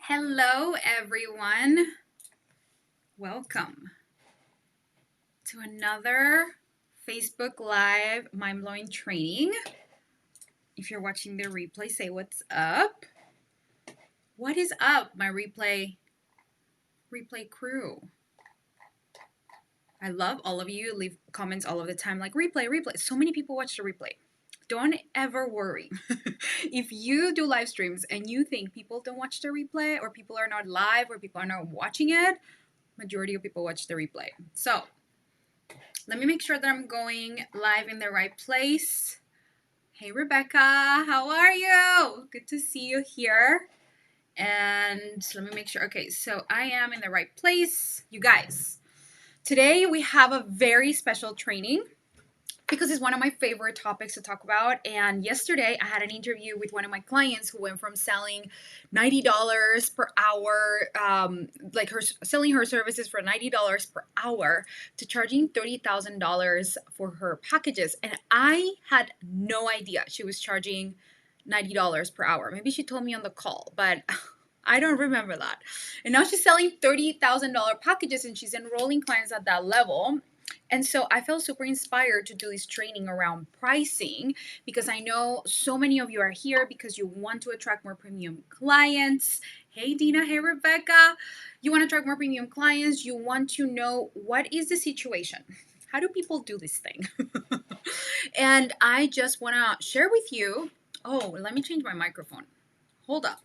Hello, everyone. Welcome to another Facebook Live mind-blowing training. If you're watching the replay, say what's up. What is up, my replay crew? I love all of you. Leave comments all of the time like replay. So many people watch the replay. Don't ever worry. If you do live streams and you think people don't watch the replay or people are not live or people are not watching it, majority of people watch the replay. So let me make sure that I'm going live in the right place. Hey, Rebecca, how are you? Good to see you here. And let me make sure. Okay, so I am in the right place. You guys, today we have a very special training because it's one of my favorite topics to talk about. And yesterday I had an interview with one of my clients who went from selling $90 per hour, selling her services for $90 per hour to charging $30,000 for her packages. And I had no idea she was charging $90 per hour. Maybe she told me on the call, but I don't remember that. And now she's selling $30,000 packages and she's enrolling clients at that level. And so I felt super inspired to do this training around pricing because I know so many of you are here because you want to attract more premium clients. Hey, Dina. Hey, Rebecca. You want to attract more premium clients. You want to know what is the situation. How do people do this thing? And I just want to share with you. Oh, let me change my microphone. Hold up.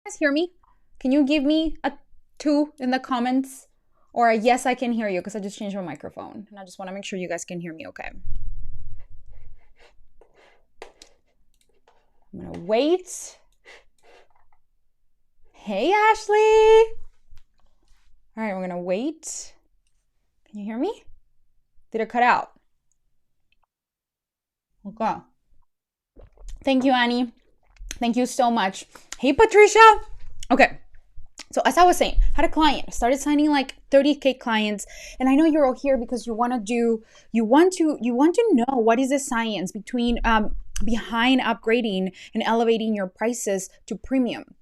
You guys hear me? Can you give me a 2 in the comments? Or a yes, I can hear you because I just changed my microphone. And I just want to make sure you guys can hear me okay. I'm going to wait. Hey, Ashley. All right, we're going to wait. Can you hear me? Did it cut out? Okay. Thank you, Annie. Thank you so much. Hey, Patricia. Okay. So as I was saying, had a client, started signing like 30K clients. And I know you're all here because you want to know what is the science behind upgrading and elevating your prices to premium.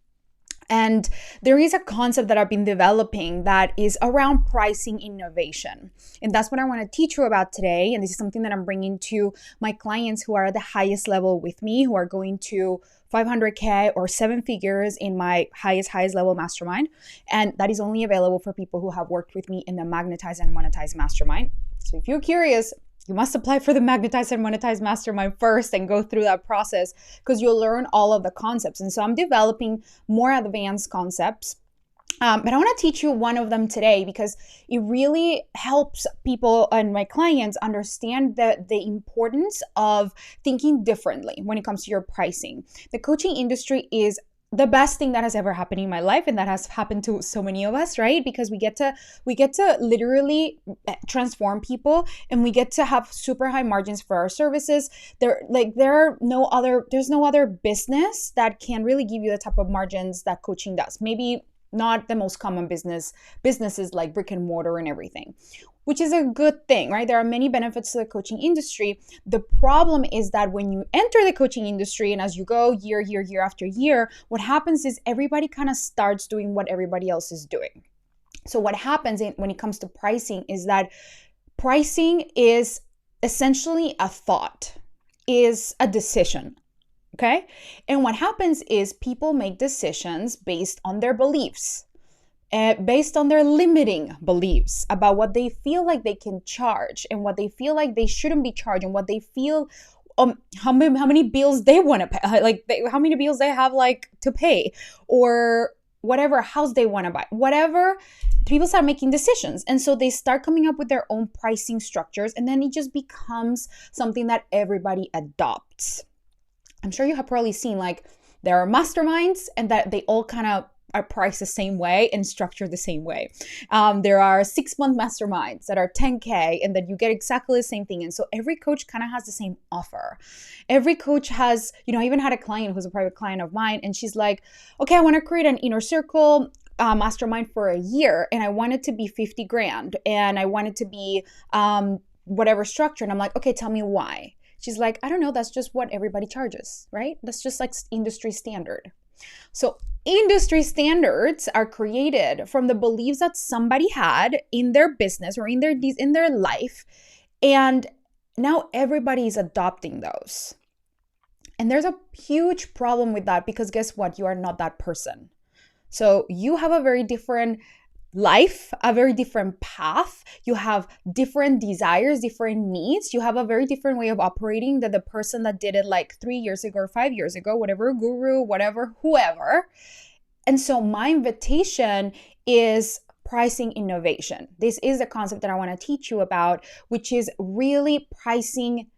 And there is a concept that I've been developing that is around pricing innovation. And that's what I want to teach you about today. And this is something that I'm bringing to my clients who are at the highest level with me, who are going to 500K or 7 figures in my highest level mastermind. And that is only available for people who have worked with me in the Magnetize and Monetize mastermind. So if you're curious, you must apply for the Magnetize and Monetize Mastermind first and go through that process because you'll learn all of the concepts. And so I'm developing more advanced concepts. But I want to teach you one of them today because it really helps people and my clients understand the importance of thinking differently when it comes to your pricing. The coaching industry is the best thing that has ever happened in my life, and that has happened to so many of us, right? Because we get to literally transform people, and we get to have super high margins for our services. There's no other business that can really give you the type of margins that coaching does. Maybe not the most common businesses like brick and mortar and everything, which is a good thing, right? There are many benefits to the coaching industry. The problem is that when you enter the coaching industry and as you go year after year, what happens is everybody kind of starts doing what everybody else is doing. So what happens when it comes to pricing is that pricing is essentially a thought, is a decision. Okay? And what happens is people make decisions based on their beliefs, based on their limiting beliefs about what they feel like they can charge and what they feel like they shouldn't be charged and what they feel how many bills they want to pay, how many bills they have to pay, or whatever house they want to buy, whatever. People start making decisions, and so they start coming up with their own pricing structures, and then it just becomes something that everybody adopts. I'm sure you have probably seen there are masterminds and that they all kind of are priced the same way and structured the same way. There are 6-month masterminds that are 10K and that you get exactly the same thing. And so every coach kind of has the same offer. Every coach has, I even had a client who's a private client of mine, and she's like, okay, I want to create an inner circle mastermind for a year, and I want it to be 50 grand, and I want it to be whatever structure. And I'm like, okay, tell me why. She's like, I don't know, that's just what everybody charges, right? That's just like industry standard. So industry standards are created from the beliefs that somebody had in their business or in their life, and now everybody is adopting those. And there's a huge problem with that, because guess what? You are not that person. So you have a very different life, a very different path. You have different desires, different needs. You have a very different way of operating than the person that did it like 3 years ago or 5 years ago, whatever, guru, whatever, whoever. And so my invitation is pricing innovation. This is a concept that I want to teach you about, which is really pricing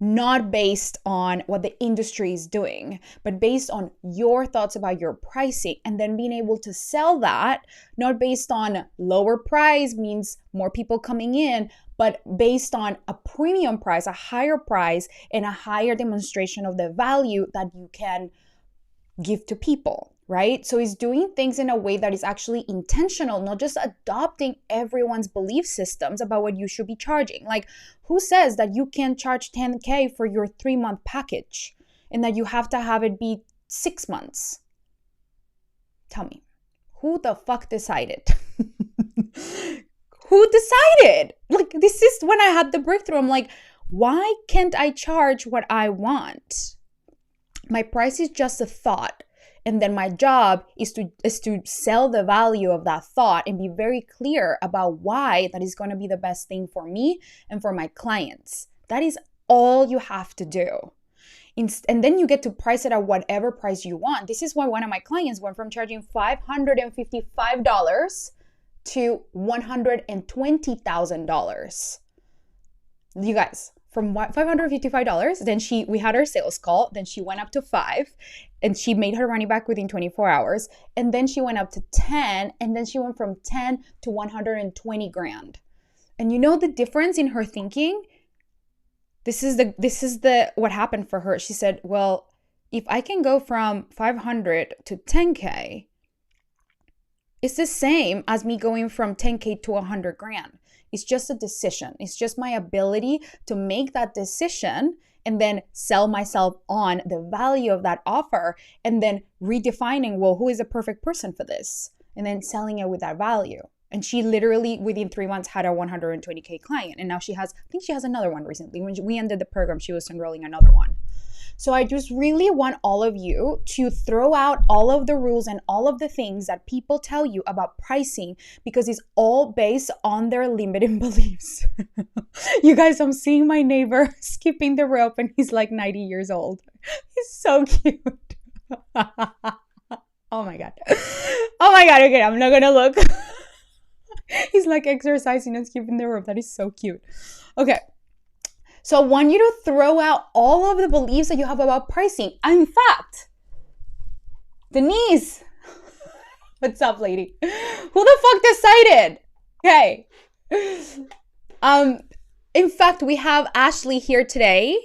not based on what the industry is doing, but based on your thoughts about your pricing, and then being able to sell that, not based on lower price means more people coming in, but based on a premium price, a higher price, and a higher demonstration of the value that you can give to people. Right? So it's doing things in a way that is actually intentional, not just adopting everyone's belief systems about what you should be charging. Like, who says that you can charge $10K for your 3-month package and that you have to have it be 6 months? Tell me, who the fuck decided? Who decided? Like, this is when I had the breakthrough. I'm like, why can't I charge what I want? My price is just a thought. And then my job is to sell the value of that thought and be very clear about why that is going to be the best thing for me and for my clients. That is all you have to do. And then you get to price it at whatever price you want. This is why one of my clients went from charging $555 to $120,000. You guys, from $555, then we had our sales call, then she went up to 5, and she made her money back within 24 hours, and then she went up to 10, and then she went from 10 to 120 grand. And you know the difference in her thinking? This is the what happened for her. She said, well, if I can go from 500 to 10K, it's the same as me going from 10K to 100 grand. It's just a decision. It's just my ability to make that decision and then sell myself on the value of that offer, and then redefining, well, who is the perfect person for this? And then selling it with that value. And she literally, within 3 months, had a 120K client. And now I think she has another one recently. When we ended the program, she was enrolling another one. So I just really want all of you to throw out all of the rules and all of the things that people tell you about pricing, because it's all based on their limiting beliefs. You guys, I'm seeing my neighbor skipping the rope, and he's like 90 years old. He's so cute. Oh my God. Okay, I'm not going to look. He's like exercising and skipping the rope. That is so cute. Okay. So I want you to throw out all of the beliefs that you have about pricing. In fact, Denise, what's up, lady? Who the fuck decided? Okay. In fact, we have Ashley here today,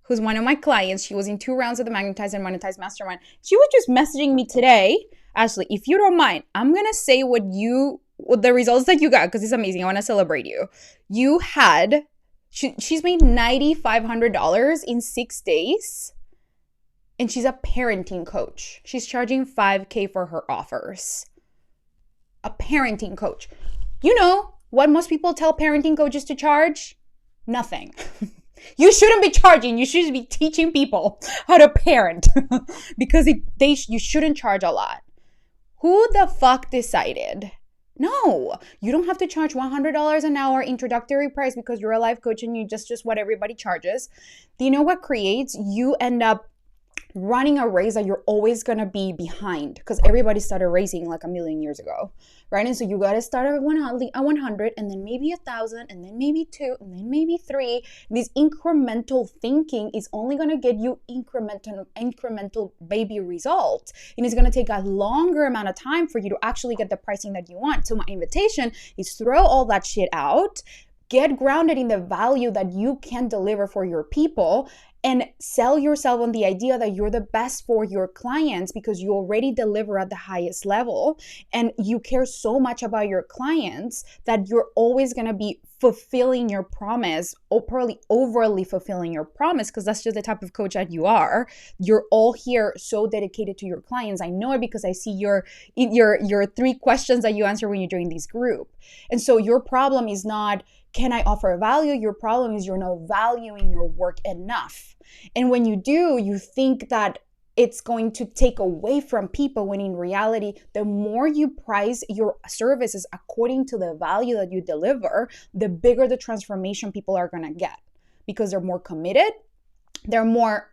who's one of my clients. She was in 2 rounds of the Magnetize and Monetize Mastermind. She was just messaging me today. Ashley, if you don't mind, I'm going to say the results that you got, because it's amazing. I want to celebrate you. You had... She's made $9,500 in 6 days, and she's a parenting coach. She's charging $5K for her offers. A parenting coach. You know what most people tell parenting coaches to charge? Nothing. You shouldn't be charging. You should be teaching people how to parent because you shouldn't charge a lot. Who the fuck decided? No, you don't have to charge $100 an hour introductory price because you're a life coach and you just what everybody charges. Do you know what creates? You end up running a race that you're always going to be behind, because everybody started racing like 1,000,000 years ago, right? And so you got to start at 100 and then maybe 1,000 and then maybe 2 and then maybe 3. This incremental thinking is only going to get you incremental baby results, and it's going to take a longer amount of time for you to actually get the pricing that you want. So my invitation is throw all that shit out. Get grounded in the value that you can deliver for your people, and sell yourself on the idea that you're the best for your clients because you already deliver at the highest level and you care so much about your clients that you're always going to be fulfilling your promise, or probably overly fulfilling your promise, because that's just the type of coach that you are. You're all here so dedicated to your clients. I know it because I see your 3 questions that you answer when you join this group. And so your problem is not, can I offer value? Your problem is you're not valuing your work enough. And when you do, you think that it's going to take away from people, when in reality, the more you price your services according to the value that you deliver, the bigger the transformation people are going to get, because they're more committed. They're more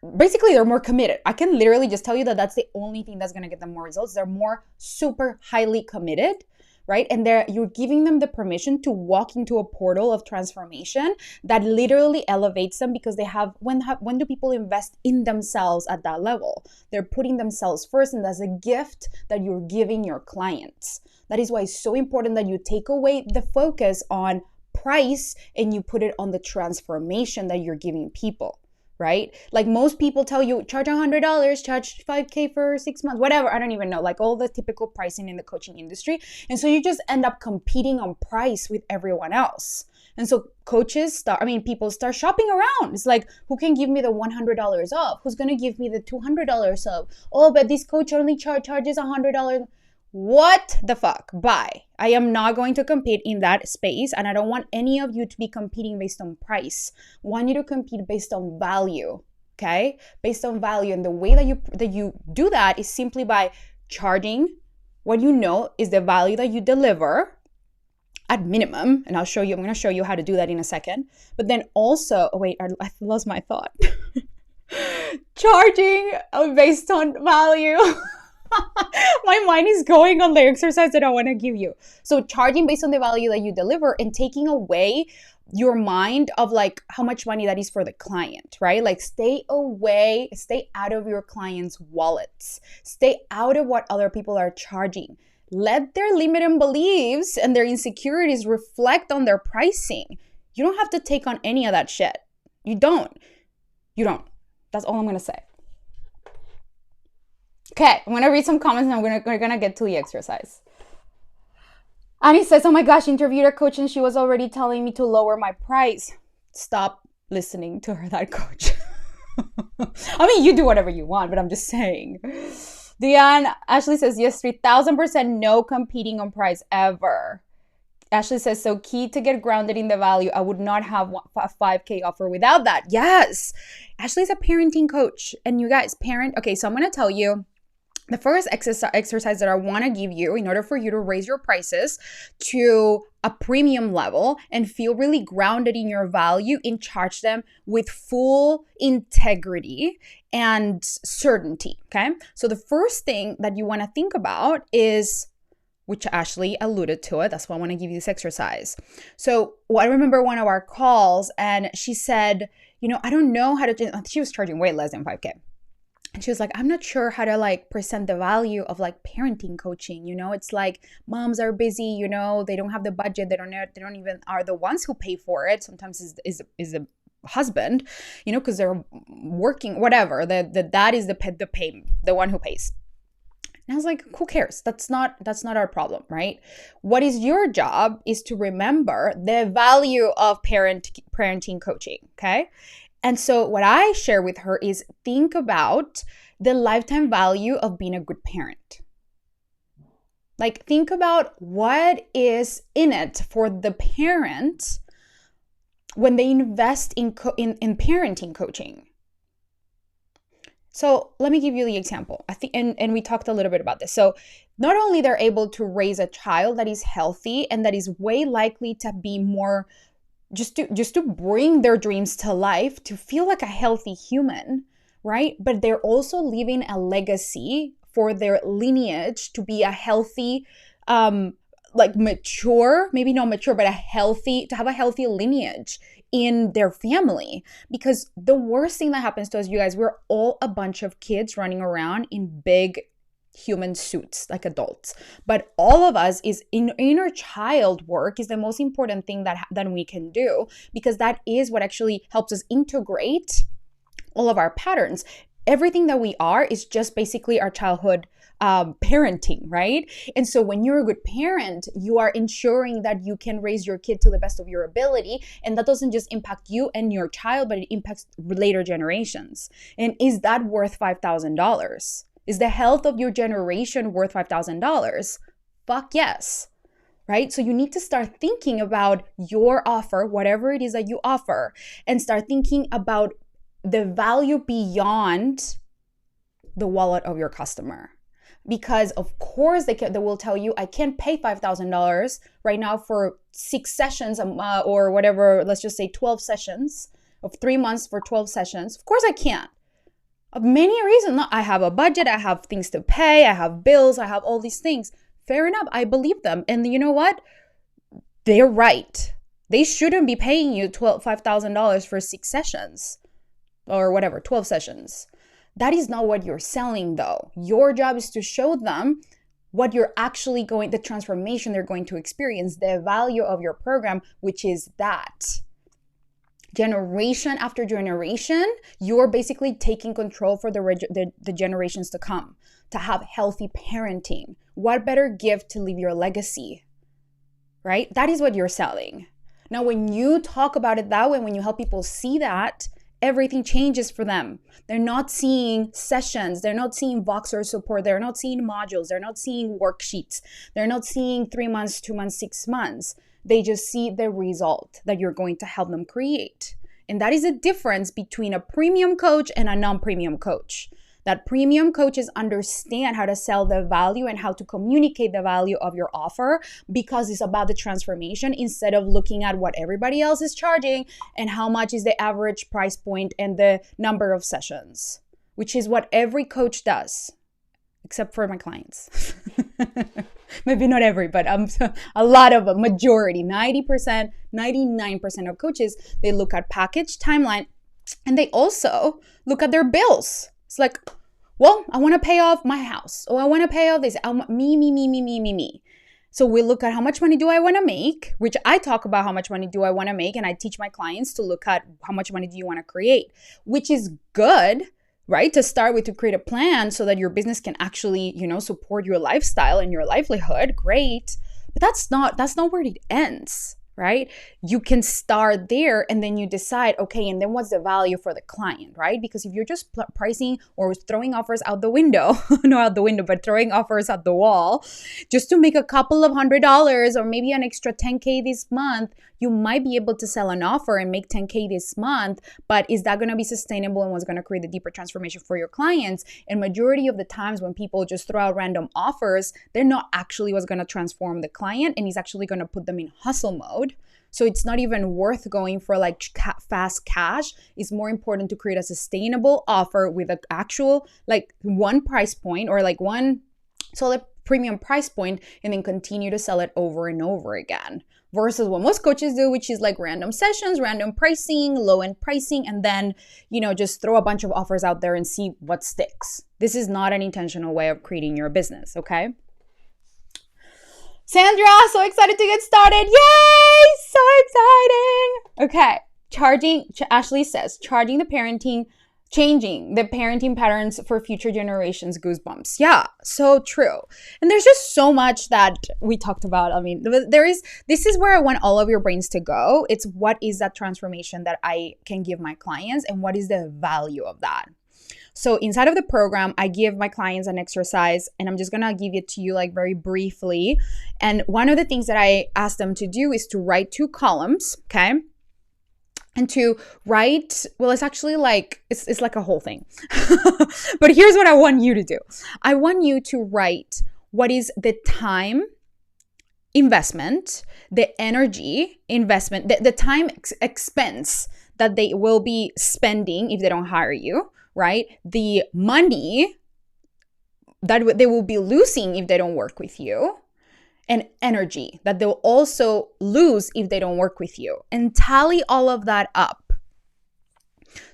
committed. I can literally just tell you that that's the only thing that's going to get them more results. They're more super highly committed, right? And you're giving them the permission to walk into a portal of transformation that literally elevates them, because when do people invest in themselves at that level? They're putting themselves first, and that's a gift that you're giving your clients. That is why it's so important that you take away the focus on price and you put it on the transformation that you're giving people. Right? Like most people tell you, charge $100, charge $5,000 for 6 months, whatever. I don't even know, like all the typical pricing in the coaching industry. And so you just end up competing on price with everyone else. And so people start shopping around. It's like, who can give me the $100 off? Who's going to give me the $200 off? Oh, but this coach only charges $100. What the fuck? Bye. I am not going to compete in that space, and I don't want any of you to be competing based on price. I want you to compete based on value, okay? Based on value, and the way that you do that is simply by charging what you know is the value that you deliver at minimum, and I'm going to show you how to do that in a second. But then also, I lost my thought. Charging based on value. My mind is going on the exercise that I want to give you. So charging based on the value that you deliver, and taking away your mind of like how much money that is for the client, right? Like stay out of your clients' wallets. Stay out of what other people are charging. Let their limiting beliefs and their insecurities reflect on their pricing. You don't have to take on any of that shit. You don't. That's all I'm going to say. Okay, I'm going to read some comments and we're going to get to the exercise. Annie says, oh my gosh, interviewed a coach and she was already telling me to lower my price. Stop listening to her, that coach. I mean, you do whatever you want, but I'm just saying. Ashley says, yes, 3,000% no competing on price ever. Ashley says, so key to get grounded in the value. I would not have a $5,000 offer without that. Yes. Ashley's a parenting coach. And you guys, okay, so I'm going to tell you the first exercise that I want to give you in order for you to raise your prices to a premium level and feel really grounded in your value and charge them with full integrity and certainty, okay? So the first thing that you want to think about is, which Ashley alluded to it, that's why I want to give you this exercise. So I remember one of our calls and she said, I don't know how to, she was charging way less than $5,000. And she was like, I'm not sure how to like present the value of like parenting coaching. It's like moms are busy, they don't have the budget. They don't even are the ones who pay for it. Sometimes is a husband, because they're working, whatever. The dad is the one who pays. And I was like, who cares? That's not our problem, right? What is your job is to remember the value of parenting coaching, okay? And so what I share with her is think about the lifetime value of being a good parent. Like think about what is in it for the parent when they invest in parenting coaching. So let me give you the example. I think, and we talked a little bit about this. So not only they're able to raise a child that is healthy and that is way likely to be more just to bring their dreams to life, to feel like a healthy human, right? But they're also leaving a legacy for their lineage to be a healthy, mature, maybe not mature, but to have a healthy lineage in their family. Because the worst thing that happens to us, you guys, we're all a bunch of kids running around in big human suits like adults, but all of us is inner child work is the most important thing that we can do, because that is what actually helps us integrate all of our patterns. Everything that we are is just basically our childhood parenting, right? And so when you're a good parent, you are ensuring that you can raise your kid to the best of your ability. And that doesn't just impact you and your child, but it impacts later generations. And is that worth $5,000? Is the health of your generation worth $5,000? Fuck yes. Right? So you need to start thinking about your offer, whatever it is that you offer, and start thinking about the value beyond the wallet of your customer. Because of course they will tell you, I can't pay $5,000 right now for 6 sessions or whatever, let's just say 12 sessions of 3 months for 12 sessions. Of course I can't. Of many reasons. I have a budget, I have things to pay, I have bills, I have all these things. Fair enough, I believe them. And you know what? They're right. They shouldn't be paying you $5,000 for 6 sessions or whatever, 12 sessions. That is not what you're selling though. Your job is to show them what you're actually the transformation they're going to experience, the value of your program, which is that. Generation after generation, you're basically taking control for the generations to come, to have healthy parenting. What better gift to leave your legacy, right? That is what you're selling. Now, when you talk about it that way, when you help people see that, everything changes for them. They're not seeing sessions. They're not seeing Voxer support. They're not seeing modules. They're not seeing worksheets. They're not seeing 3 months, 2 months, 6 months. They just see the result that you're going to help them create. And that is a difference between a premium coach and a non-premium coach. That premium coaches understand how to sell the value and how to communicate the value of your offer, because it's about the transformation instead of looking at what everybody else is charging and how much is the average price point and the number of sessions, which is what every coach does, except for my clients. Maybe not every, but a lot of them, majority, 90%, 99% of coaches, they look at package timeline and they also look at their bills. It's like, well, I want to pay off my house. Or I want to pay off this. Me. So we look at how much money do I want to make, which I talk about how much money do I want to make. And I teach my clients to look at how much money do you want to create, which is good, right? To start with, to create a plan so that your business can actually, support your lifestyle and your livelihood. Great. But that's not where it ends. Right? You can start there and then you decide, okay, and then what's the value for the client, right? Because if you're just pricing or throwing offers out the window, not out the window, but throwing offers at the wall just to make a couple of $100 or maybe an extra 10K this month, you might be able to sell an offer and make 10K this month, but is that going to be sustainable and what's going to create a deeper transformation for your clients? And majority of the times when people just throw out random offers, they're not actually what's going to transform the client, and is actually going to put them in hustle mode. So it's not even worth going for like fast cash. It's more important to create a sustainable offer with an actual like one price point or like one solid premium price point, and then continue to sell it over and over again. Versus what most coaches do, which is like random sessions, random pricing, low-end pricing, and then, just throw a bunch of offers out there and see what sticks. This is not an intentional way of creating your business, okay? Sandra, so excited to get started. Yay! So exciting. Okay. Ashley says, changing the parenting patterns for future generations, goosebumps. Yeah, so true. And there's just so much that we talked about. I mean, this is where I want all of your brains to go. It's what is that transformation that I can give my clients and what is the value of that? So inside of the program, I give my clients an exercise, and I'm just going to give it to you like very briefly. And one of the things that I ask them to do is to write 2 columns, okay? And to write, well, it's actually like, it's like a whole thing. But here's what I want you to do. I want you to write what is the time investment, the energy investment, the time expense that they will be spending if they don't hire you, right? The money that they will be losing if they don't work with you, and energy that they'll also lose if they don't work with you, and tally all of that up.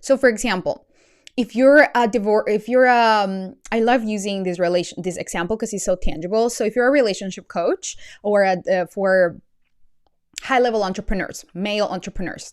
So for example, if you're I love using this example because it's so tangible. So if you're a relationship coach or for high-level entrepreneurs, male entrepreneurs,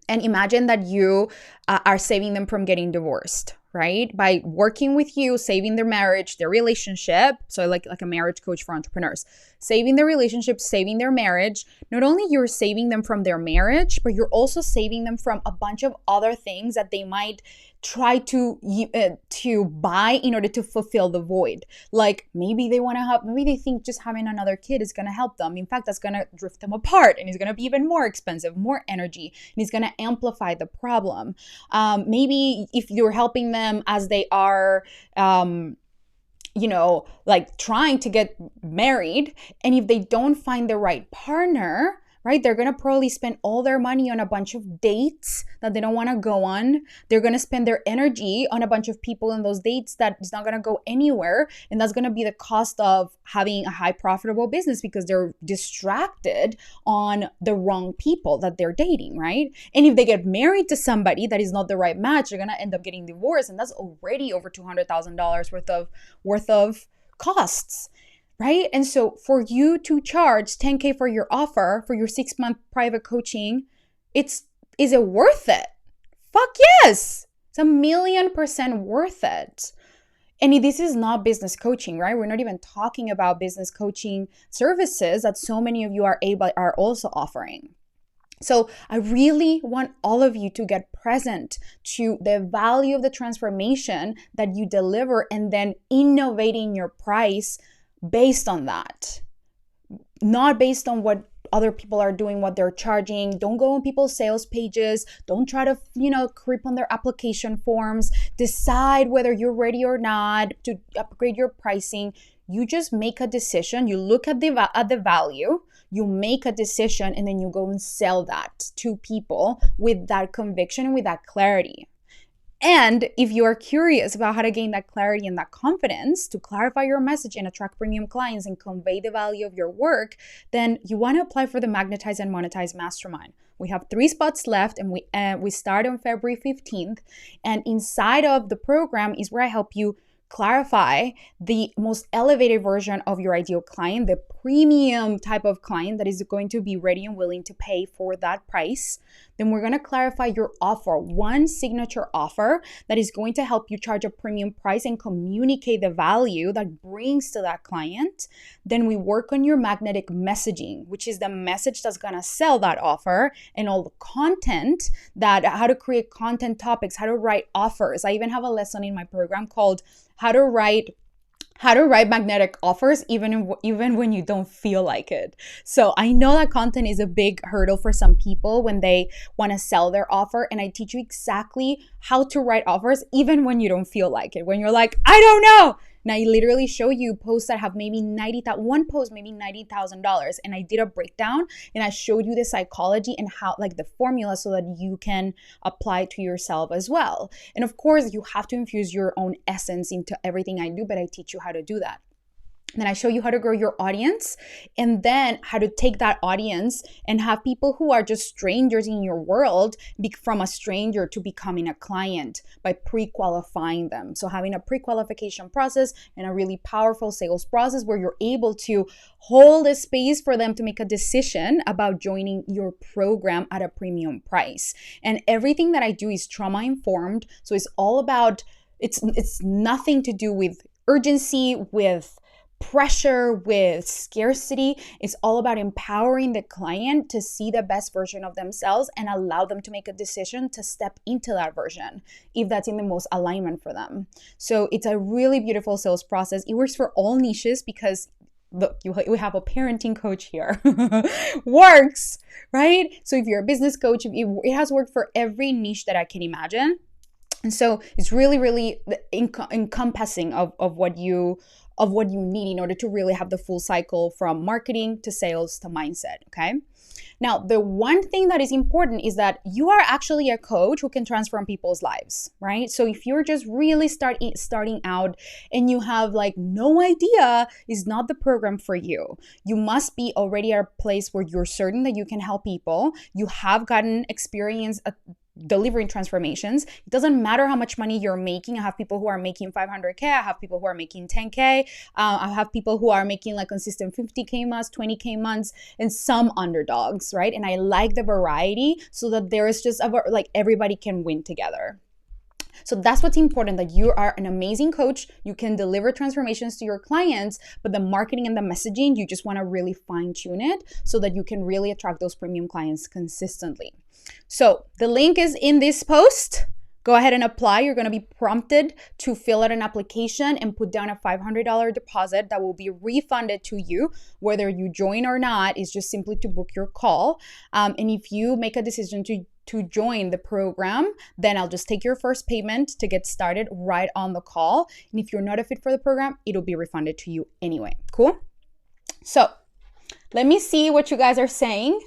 And imagine that you are saving them from getting divorced, right? By working with you, saving their marriage, their relationship. So like a marriage coach for entrepreneurs, saving their relationship, saving their marriage. Not only you're saving them from their marriage, but you're also saving them from a bunch of other things that they might try to buy in order to fulfill the void. Like maybe they want to help, maybe they think just having another kid is going to help them. In fact, that's going to drift them apart, and it's going to be even more expensive, more energy, and it's going to amplify the problem. Maybe if you're helping them as they are like trying to get married, and if they don't find the right partner, right, they're going to probably spend all their money on a bunch of dates that they don't want to go on. They're going to spend their energy on a bunch of people in those dates that is not going to go anywhere. And that's going to be the cost of having a high profitable business, because they're distracted on the wrong people that they're dating, right? And if they get married to somebody that is not the right match, they're going to end up getting divorced. And that's already over $200,000 worth of costs. Right? And so for you to charge $10K for your offer, for your 6-month private coaching, is it worth it? Fuck yes. It's 1,000,000% worth it. And this is not business coaching, right? We're not even talking about business coaching services that so many of you are also offering. So I really want all of you to get present to the value of the transformation that you deliver, and then innovating your price based on that, not based on what other people are doing, what they're charging. Don't go on people's sales pages. Don't try to, creep on their application forms. Decide whether you're ready or not to upgrade your pricing. You just make a decision. You look at the value, you make a decision, and then you go and sell that to people with that conviction and with that clarity. And if you are curious about how to gain that clarity and that confidence to clarify your message and attract premium clients and convey the value of your work, then you want to apply for the Magnetize and Monetize Mastermind. We have 3 spots left, and we start on February 15th. And inside of the program is where I help you clarify the most elevated version of your ideal client, the premium type of client that is going to be ready and willing to pay for that price. Then we're going to clarify your offer, one signature offer that is going to help you charge a premium price and communicate the value that brings to that client. Then we work on your magnetic messaging, which is the message that's going to sell that offer, and all the content, how to create content topics, how to write offers. I even have a lesson in my program called how to write magnetic offers even when you don't feel like it. So I know that content is a big hurdle for some people when they want to sell their offer, and I teach you exactly how to write offers even when you don't feel like it. When you're like, I don't know. And I literally show you posts that have maybe one post, maybe $90,000. And I did a breakdown, and I showed you the psychology and how, like, the formula, so that you can apply it to yourself as well. And of course, you have to infuse your own essence into everything I do, but I teach you how to do that. Then I show you how to grow your audience, and then how to take that audience and have people who are just strangers in your world from a stranger to becoming a client by pre-qualifying them. So having a pre-qualification process and a really powerful sales process where you're able to hold a space for them to make a decision about joining your program at a premium price. And everything that I do is trauma informed. So it's all about, it's nothing to do with urgency, with pressure, with scarcity. It's all about empowering the client to see the best version of themselves and allow them to make a decision to step into that version if that's in the most alignment for them. So it's a really beautiful sales process. It works for all niches, because look, we have a parenting coach here. Works, right? So if you're a business coach, it has worked for every niche that I can imagine. And so it's really, really encompassing of what you need in order to really have the full cycle from marketing to sales to mindset, okay? Now, the one thing that is important is that you are actually a coach who can transform people's lives, right? So if you're just really starting out and you have like no idea, is not the program for you. You must be already at a place where you're certain that you can help people. You have gotten experience delivering transformations. It doesn't matter how much money you're making. I have people who are making 500K. I have people who are making 10K. I have people who are making like consistent 50K months, 20K months, and some underdogs, right? And I like the variety so that there is just like everybody can win together. So that's what's important, that you are an amazing coach. You can deliver transformations to your clients, but the marketing and the messaging, you just want to really fine tune it so that you can really attract those premium clients consistently. So the link is in this post. Go ahead and apply. You're going to be prompted to fill out an application and put down a $500 deposit that will be refunded to you, whether you join or not. Is just simply to book your call. And if you make a decision to join the program, then I'll just take your first payment to get started right on the call. And if you're not a fit for the program, it'll be refunded to you anyway. Cool? So let me see what you guys are saying.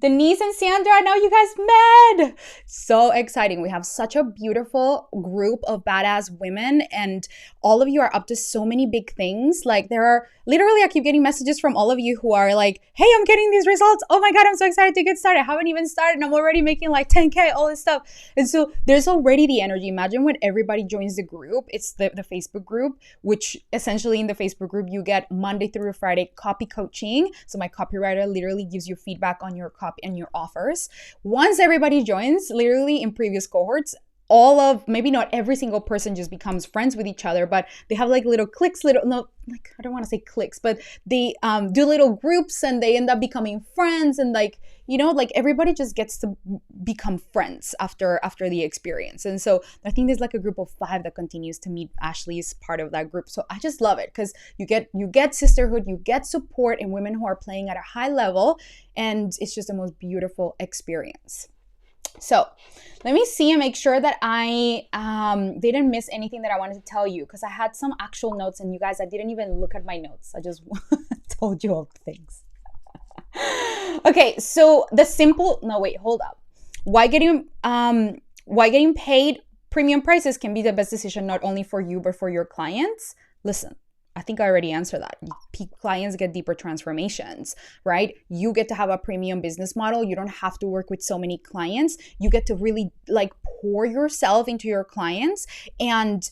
Denise and Sandra, I know you guys met. So exciting. We have such a beautiful group of badass women, and all of you are up to so many big things. Like there are literally, I keep getting messages from all of you who are like, hey, I'm getting these results. Oh my God, I'm so excited to get started. I haven't even started and I'm already making like 10K, all this stuff. And so there's already the energy. Imagine when everybody joins the group. It's the Facebook group, which essentially in the Facebook group, you get Monday through Friday copy coaching. So my copywriter literally gives you feedback on your copy and your offers. Once everybody joins, literally in previous cohorts, all of, maybe not every single person just becomes friends with each other, but they have like little cliques, I don't want to say cliques, but they do little groups and they end up becoming friends, and like, you know, like everybody just gets to become friends after the experience. And so I think there's like a group of 5 that continues to meet. Ashley is part of that group. So I just love it because you get sisterhood, you get support, and women who are playing at a high level, and it's just the most beautiful experience. So let me see and make sure that I didn't miss anything that I wanted to tell you, because I had some actual notes, and you guys, I didn't even look at my notes. I just told you all the things. Okay, so hold up. Why getting paid premium prices can be the best decision, not only for you, but for your clients? Listen, I think I already answered that. Clients get deeper transformations, right? You get to have a premium business model. You don't have to work with so many clients. You get to really like pour yourself into your clients and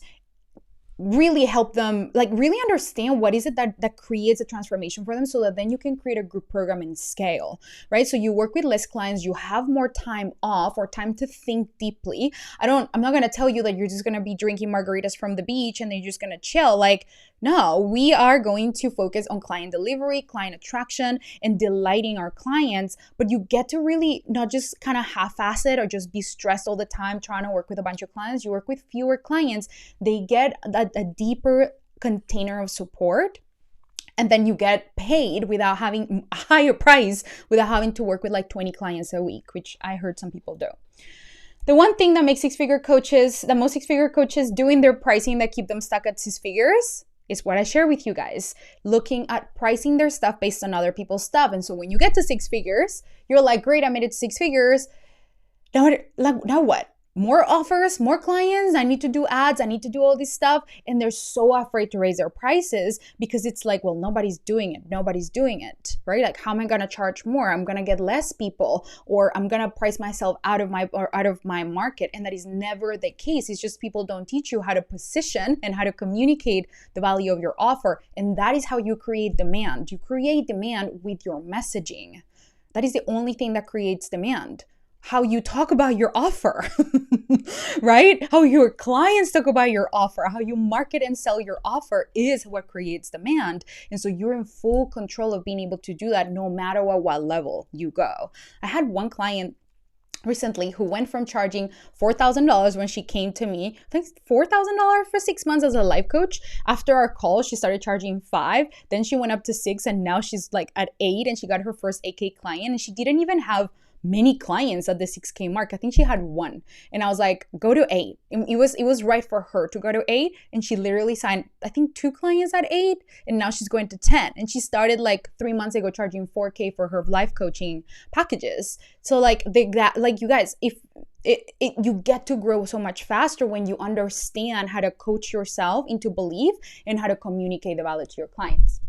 really help them, like really understand what is it that creates a transformation for them, so that then you can create a group program and scale, right? So you work with less clients, you have more time off or time to think deeply. I'm not going to tell you that you're just going to be drinking margaritas from the beach and then you're just going to chill. Like, no, we are going to focus on client delivery, client attraction, and delighting our clients. But you get to really not just kind of half-ass it or just be stressed all the time trying to work with a bunch of clients. You work with fewer clients. They get a deeper container of support. And then you get paid without having a higher price, without having to work with like 20 clients a week, which I heard some people do. The one thing that makes most six-figure coaches doing their pricing that keep them stuck at 6 figures is what I share with you guys, looking at pricing their stuff based on other people's stuff. And so when you get to 6 figures, you're like, great, I made it to 6 figures. Now what? More offers, more clients, I need to do ads, I need to do all this stuff. And they're so afraid to raise their prices because it's like, well, nobody's doing it, right? Like, how am I going to charge more? I'm going to get less people, or I'm going to price myself out of my market. And that is never the case. It's just people don't teach you how to position and how to communicate the value of your offer. And that is how you create demand. You create demand with your messaging. That is the only thing that creates demand. How you talk about your offer, right? How your clients talk about your offer, how you market and sell your offer is what creates demand. And so you're in full control of being able to do that no matter what level you go. I had one client recently who went from charging $4,000 when she came to me, I think $4,000 for 6 months as a life coach. After our call, she started charging $5,000. Then she went up to $6,000, and now she's like at $8,000, and she got her first $8K client, and she didn't even have many clients at the 6K mark. I think she had one. And I was like, go to 8. It was right for her to go to 8. And she literally signed, I think 2 clients at 8. And now she's going to 10. And she started like 3 months ago charging $4K for her life coaching packages. So like you guys, if you get to grow so much faster when you understand how to coach yourself into belief and how to communicate the value to your clients.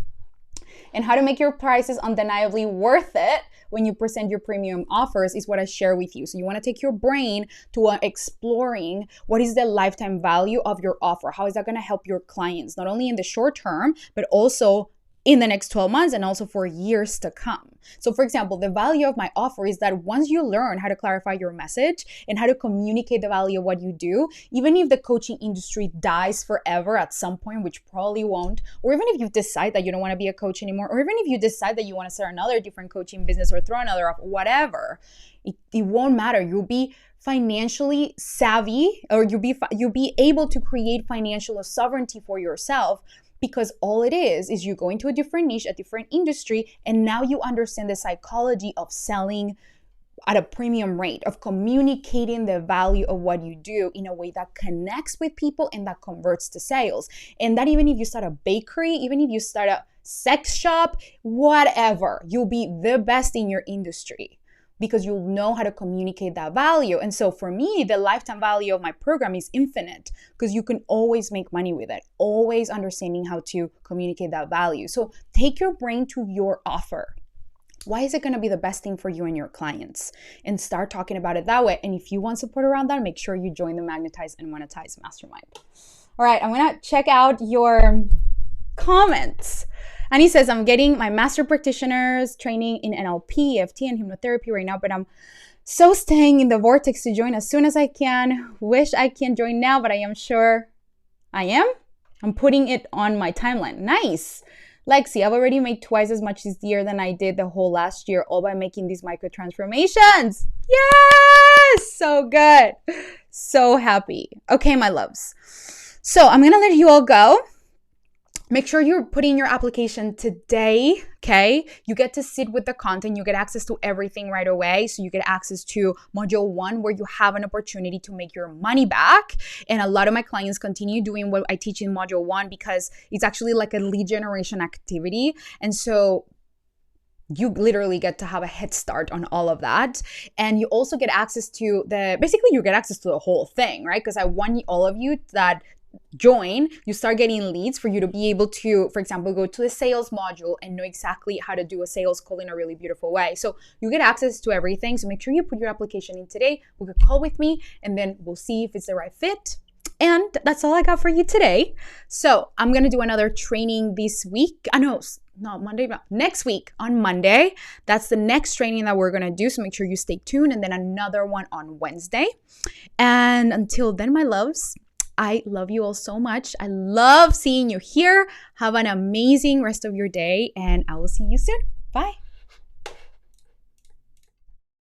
and how to make your prices undeniably worth it when you present your premium offers is what I share with you. So you want to take your brain to exploring what is the lifetime value of your offer. How is that going to help your clients, not only in the short term, but also in the next 12 months and also for years to come. So for example, the value of my offer is that once you learn how to clarify your message and how to communicate the value of what you do, even if the coaching industry dies forever at some point, which probably won't, or even if you decide that you don't want to be a coach anymore, or even if you decide that you want to start another different coaching business or throw another off, whatever, it won't matter. You'll be financially savvy, or you'll be able to create financial sovereignty for yourself, because all it is you go into a different niche, a different industry, and now you understand the psychology of selling at a premium rate, of communicating the value of what you do in a way that connects with people and that converts to sales. And that even if you start a bakery, even if you start a sex shop, whatever, you'll be the best in your industry, because you'll know how to communicate that value. And so for me, the lifetime value of my program is infinite, because you can always make money with it, always understanding how to communicate that value. So take your brain to your offer. Why is it going to be the best thing for you and your clients? And start talking about it that way. And if you want support around that, make sure you join the Magnetize and Monetize Mastermind. All right, I'm going to check out your comments. And he says, I'm getting my master practitioner's training in NLP, EFT, and hypnotherapy right now, but I'm so staying in the vortex to join as soon as I can. Wish I can join now, but I am sure I am. I'm putting it on my timeline. Nice. Lexi, I've already made twice as much this year than I did the whole last year, all by making these micro transformations. Yes! So good. So happy. Okay, my loves. So I'm going to let you all go. Make sure you're putting your application today, okay? You get to sit with the content. You get access to everything right away. So you get access to Module 1, where you have an opportunity to make your money back. And a lot of my clients continue doing what I teach in Module 1, because it's actually like a lead generation activity. And so you literally get to have a head start on all of that. And you also get access to basically you get access to the whole thing, right? Because I want all of you that join, you start getting leads for you to be able to, for example, go to the sales module and know exactly how to do a sales call in a really beautiful way. So you get access to everything. So make sure you put your application in today. Book a call with me, and then we'll see if it's the right fit. And that's all I got for you today. So I'm going to do another training this week. Next week on Monday. That's the next training that we're going to do. So make sure you stay tuned. And then another one on Wednesday. And until then, my loves, I love you all so much. I love seeing you here. Have an amazing rest of your day, and I will see you soon. Bye.